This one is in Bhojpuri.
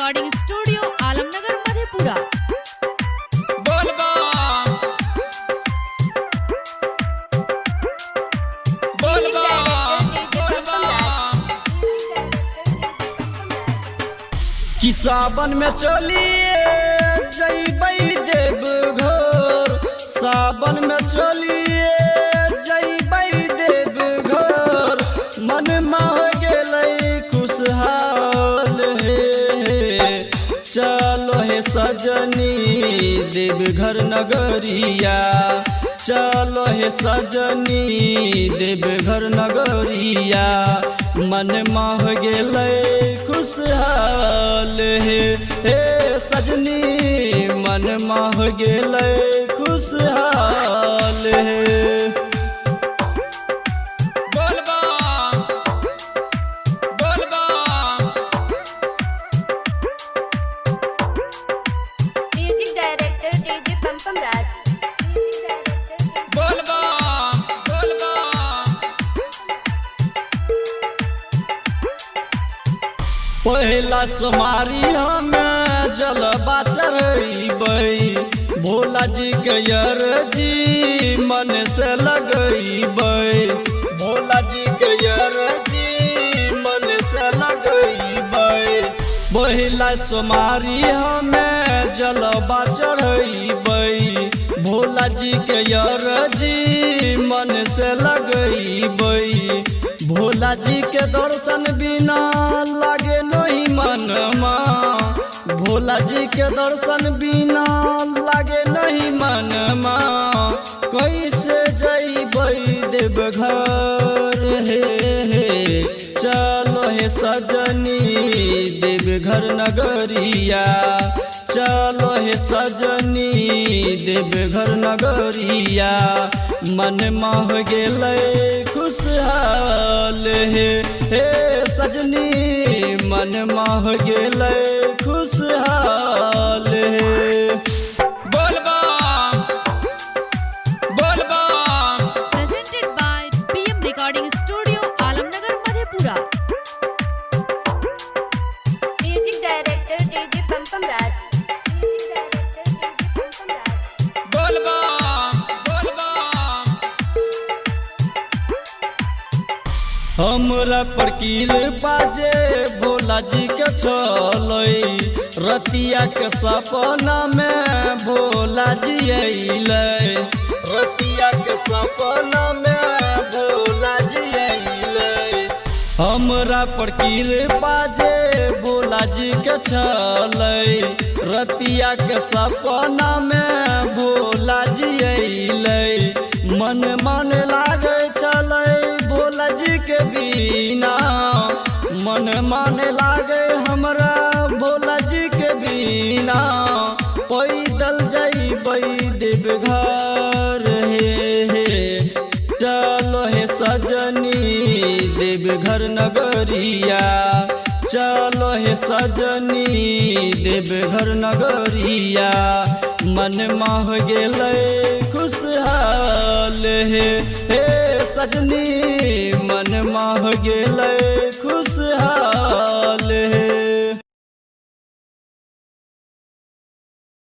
Recording studio Alamnagar Madhepura. कि सावन में चलिए जइबै देवघर, सावन में चलिए जइबै देवघर, मन में हो गेलै खुशहाल हे। चलो हे सजनी देवघर नगरिया, चलो हे सजनी देवघर नगरिया, मन में हो गेलै खुशहाल हे सजनी, मन में हो गेलै खुशहाल हे। म्यूजिक डायरेक्टर डीजे पंपम राज। पहला सोमारी हमें जलवा चढ़बै, भोला जी के अर्जी मन से लगैबै, भोला जी के अर्जी मन से लगैबै। पहला सोमारी हमें जलवा चढ़बै, भोला जी के अर्जी मन से लगैबै, भोला जी के दर्शन बिना लागे नहीं मनमा, भोला जी के दर्शन बिना लागे नहीं मनमा, कैसे जइबै देवघर हे। चलो हे सजनी देवघर नगरिया, चलो हे सजनी देवघर नगरिया, मन में हो गेलै खुशहाल हे सजनी, मन में हो गेलै खुशहाल हे। Presented by PM recording studio Alamnagar Madhepura. Music director DJ Pampam Raj. हमरा पर कृपा जे भोला जी के छलै, रतिया के सपना में भोला जी अइलै, रतिया के सपना में भोला जी अइलै। हमरा पर कृपा जे भोला जी के छलै, रतिया के सपना में भोला जी अइलै, मन लागे चलै भोला जी के बिना, मन लागे हमरा भोला जी के बिना, पैदल जइबै देवघर हे। चलो हे सजनी देवघर नगरिया, चलो हे सजनी देवघर नगरिया, मन में हो गेलै खुशहाल हे सजनी, मन में हो गेलै खुशहाल।